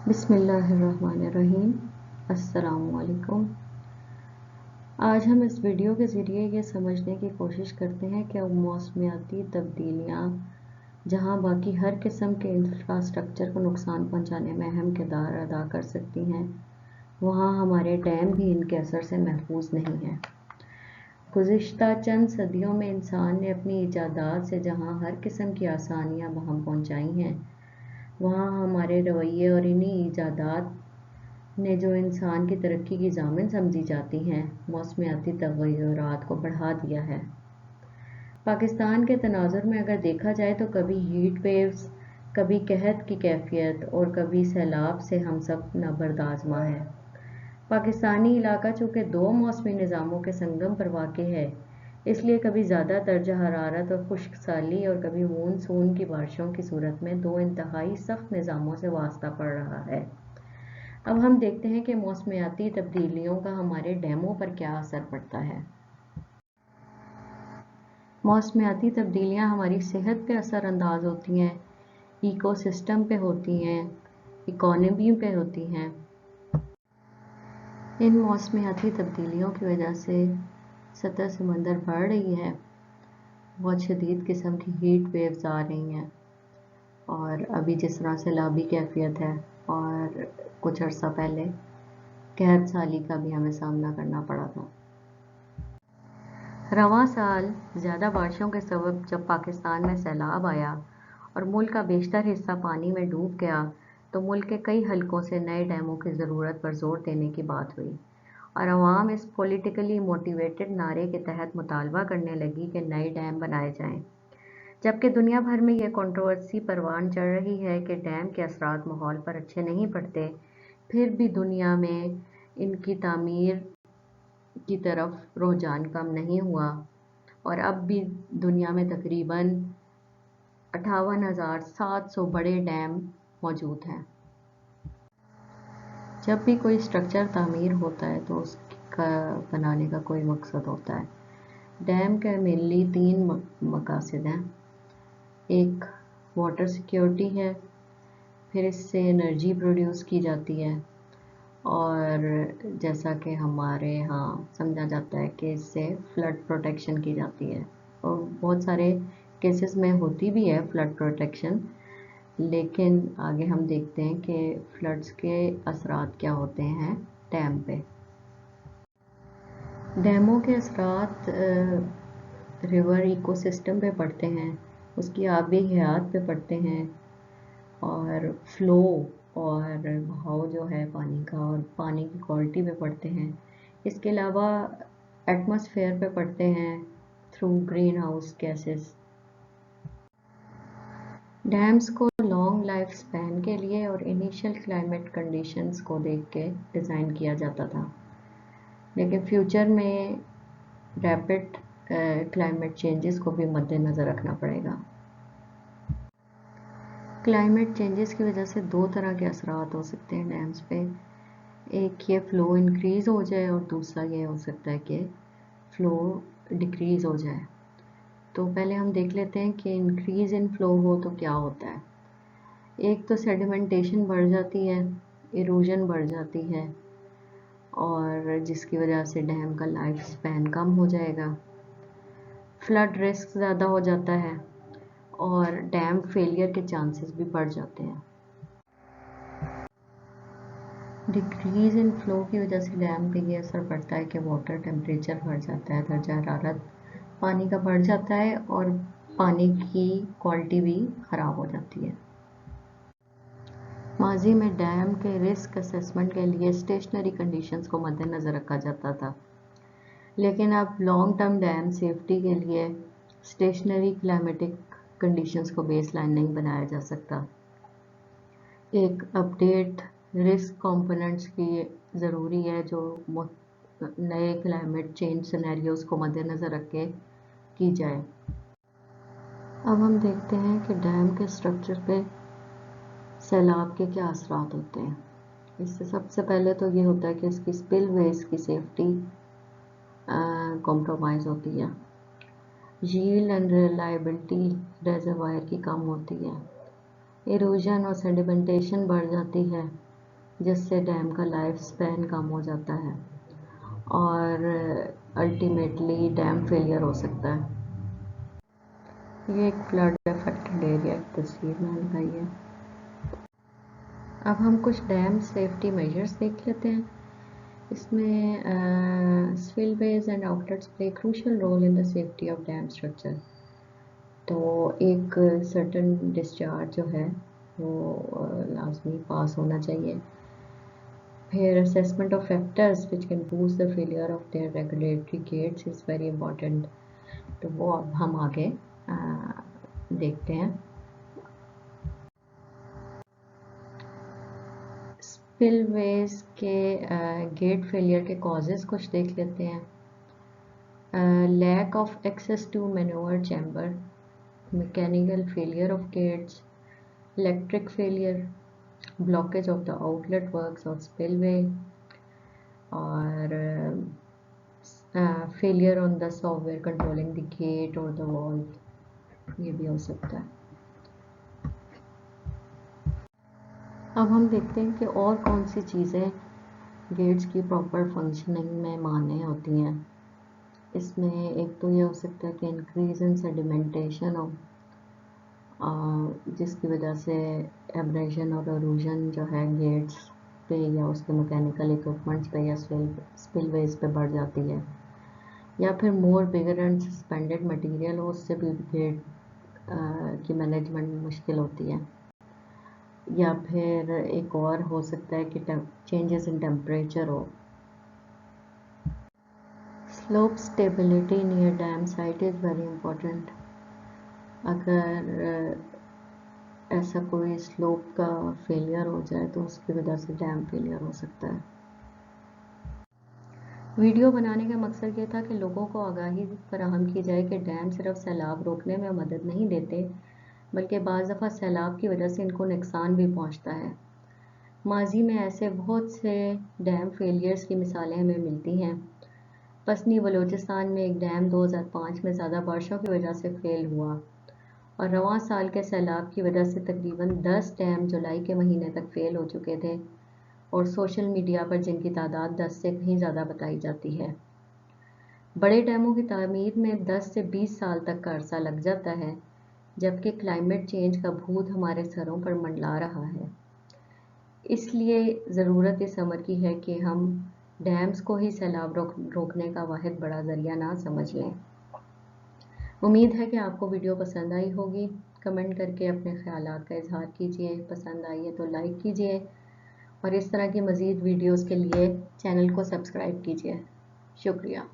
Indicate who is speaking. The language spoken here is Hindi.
Speaker 1: बिस्मिल्लाहिर्रहमानिर्रहीम। अस्सलामुअलैकुम। आज हम इस वीडियो के ज़रिए ये समझने की कोशिश करते हैं कि मौसमियाती तब्दीलियाँ जहाँ बाकी हर किस्म के इंफ्रास्ट्रक्चर को नुकसान पहुँचाने में अहम किरदार अदा कर सकती हैं, वहाँ हमारे डैम भी इनके असर से महफूज नहीं हैं। गुज़िश्ता चंद सदियों में इंसान ने अपनी ईजादात से जहाँ हर किस्म की आसानियाँ वहाँ पहुँचाई हैं, वहाँ हमारे रवैये और इन्हीं ईजादात ने जो इंसान की तरक्की की ज़ामिन समझी जाती हैं, मौसमियाती तग़य्युरात को बढ़ा दिया है। पाकिस्तान के तनाज़ुर में अगर देखा जाए तो कभी हीट वेव्स, कभी कहत की कैफियत और कभी सैलाब से हम सब नबर्दाज़मा है। पाकिस्तानी इलाका चूँकि दो मौसमी निज़ामों के संगम पर वाक़ है, इसलिए कभी ज़्यादा दर्जा हरारत और खुश्क साली और कभी मानसून की बारिशों की सूरत में दो इंतहाई सख्त निज़ामों से वास्ता पड़ रहा है। अब हम देखते हैं कि मौसमियाती तब्दीलियों का हमारे डैमों पर क्या असर पड़ता है। मौसमियाती तब्दीलियां हमारी सेहत पे असर अंदाज होती हैं, इकोसिस्टम पे होती हैं, इकोनॉमी पे होती हैं। इन मौसमियाती तब्दीलियों की वजह से सतह समंदर बढ़ रही है, बहुत शदीद किस्म की हीट वेव्स आ रही हैं और अभी जिस तरह सैलाबी कैफियत है और कुछ अर्सा पहले कहत साली का भी हमें सामना करना पड़ा था। रवां साल ज़्यादा बारिशों के सबब जब पाकिस्तान में सैलाब आया और मुल्क का बेशतर हिस्सा पानी में डूब गया, तो मुल्क के कई हलकों से नए डैमों की ज़रूरत पर जोर देने की बात हुई और अवाम इस पॉलिटिकली मोटिवेटेड नारे के तहत मुतालबा करने लगी कि नए डैम बनाए जाएं। जबकि दुनिया भर में यह कंट्रोवर्सी परवान चढ़ रही है कि डैम के असरात माहौल पर अच्छे नहीं पड़ते, फिर भी दुनिया में इनकी तामीर की तरफ रुझान कम नहीं हुआ और अब भी दुनिया में तकरीबन 58,700 बड़े डैम मौजूद हैं। जब भी कोई स्ट्रक्चर तामीर होता है तो उसका बनाने का कोई मकसद होता है। डैम के मेनली तीन मकासद हैं। एक वाटर सिक्योरिटी है, फिर इससे एनर्जी प्रोड्यूस की जाती है और जैसा कि हमारे यहाँ समझा जाता है कि इससे फ्लड प्रोटेक्शन की जाती है और बहुत सारे केसेस में होती भी है फ्लड प्रोटेक्शन, लेकिन आगे हम देखते हैं कि फ्लड्स के असरात क्या होते हैं डैम पे। डैमों के असरात रिवर इकोसिस्टम पे पड़ते हैं, उसकी आबी हयात पे पड़ते हैं और फ्लो और बहाव जो है पानी का और पानी की क्वालिटी पे पड़ते हैं। इसके अलावा एटमॉस्फेयर पे पड़ते हैं through green house gases. Dams को लॉन्ग लाइफ स्पैन के लिए और इनिशियल क्लाइमेट कंडीशंस को देख के डिज़ाइन किया जाता था, लेकिन फ्यूचर में रैपिड क्लाइमेट चेंजेस को भी मद्देनज़र रखना पड़ेगा। क्लाइमेट चेंजेस की वजह से दो तरह के असरात हो सकते हैं डैम्स पे। एक ये फ़्लो इंक्रीज़ हो जाए और दूसरा ये हो सकता है कि फ़्लो डिक्रीज़ हो जाए। तो पहले हम देख लेते हैं कि इंक्रीज़ इन फ़्लो हो तो क्या होता है। एक तो सेडिमेंटेशन बढ़ जाती है, इरोजन बढ़ जाती है और जिसकी वजह से डैम का लाइफ स्पैन कम हो जाएगा। फ्लड रिस्क ज़्यादा हो जाता है और डैम फेलियर के चांसेस भी बढ़ जाते हैं। डिक्रीज़ इन फ़्लो की वजह से डैम पे ये असर पड़ता है कि वाटर टेम्परेचर बढ़ जाता है, दर्जा हरारत पानी का बढ़ जाता है और पानी की क्वालिटी भी ख़राब हो जाती है। माजी में डैम के रिस्क असेसमेंट के लिए स्टेशनरी कंडीशंस को मद्देनज़र रखा जाता था, लेकिन अब लॉन्ग टर्म डैम सेफ्टी के लिए स्टेशनरी क्लाइमेटिक कंडीशंस को बेसलाइन नहीं बनाया जा सकता। एक अपडेट रिस्क कंपोनेंट्स की ज़रूरी है जो नए क्लाइमेट चेंज सिनेरियोज़ को मद्देनज़र रख के की जाए। अब हम देखते हैं कि डैम के स्ट्रक्चर पे सैलाब के क्या असरात होते हैं। इससे सबसे पहले तो ये होता है कि इसकी स्पिलवेज की सेफ्टी कॉम्प्रोमाइज़ होती है, यील्ड एंड रिलायबिलिटी रेजरवायर की कम होती है, इरोजन और सेडिमेंटेशन बढ़ जाती है जिससे डैम का लाइफ स्पैन कम हो जाता है और अल्टीमेटली डैम फेलियर हो सकता है। ये एक फ्लड अफेक्टेड एरिया की तस्वीर मैंने लगाई है। अब हम कुछ डैम सेफ्टी मेजर्स देख लेते हैं। इसमें spillways and outlets play crucial role in the safety of dam structure. तो एक सर्टन डिस्चार्ज जो है वो लाजमी पास होना चाहिए। फिर assessment of factors which can boost the failure of their regulatory gates is very important. तो वो अब हम आगे देखते हैं। स्पिलवेज के गेट फेलियर के कॉजेज़ कुछ देख लेते हैं। Lack of access to manoeuvre chamber, mechanical failure of gates, electric failure, blockage of the outlet works or spillway, और failure on the software controlling the gate or the valve, ये भी हो सकता है। अब हम देखते हैं कि और कौन सी चीज़ें गेट्स की प्रॉपर फंक्शनिंग में माने होती हैं। इसमें एक तो ये हो सकता है कि इंक्रीज इन सेडिमेंटेशन ऑफ, जिसकी वजह से एब्रेशन और एरोजन जो है गेट्स पे या उसके मैकेनिकल इक्विपमेंट्स पे या स्पिलवेज पे बढ़ जाती है, या फिर मोर बिगर एंड सस्पेंडेड मटेरियल हो, उससे भी गेट की मैनेजमेंट मुश्किल होती है। या फिर एक और हो सकता है कि चेंजेस इन टेम्परेचर हो। Slope stability near dam site is very important. अगर ऐसा कोई स्लोप का फेलियर हो जाए तो उसकी वजह से डैम फेलियर हो सकता है। वीडियो बनाने का मकसद ये था कि लोगों को आगाही फराहम की जाए कि डैम सिर्फ सैलाब रोकने में मदद नहीं देते, बल्कि बाज़ दफ़ा सैलाब की वजह से इनको नुकसान भी पहुंचता है। माजी में ऐसे बहुत से डैम फेलियर्स की मिसालें हमें मिलती हैं। पसनी बलूचिस्तान में एक डैम 2005 में ज़्यादा बारिशों की वजह से फेल हुआ, और रवां साल के सैलाब की वजह से तकरीबन 10 डैम जुलाई के महीने तक फेल हो चुके थे, और सोशल मीडिया पर जिनकी तादाद 10 से कहीं ज़्यादा बताई जाती है। बड़े डैमों की तामीर में 10 से 20 साल तक का अरसा लग जाता है, जबकि क्लाइमेट चेंज का भूत हमारे सरों पर मंडला रहा है। इसलिए ज़रूरत इस अमर की है कि हम डैम्स को ही सैलाब रोकने का वाहिद बड़ा ज़रिया ना समझ लें। उम्मीद है कि आपको वीडियो पसंद आई होगी। कमेंट करके अपने ख्यालात का इजहार कीजिए। पसंद आई है तो लाइक कीजिए, और इस तरह की मज़ीद वीडियोज़ के लिए चैनल को सब्सक्राइब कीजिए। शुक्रिया।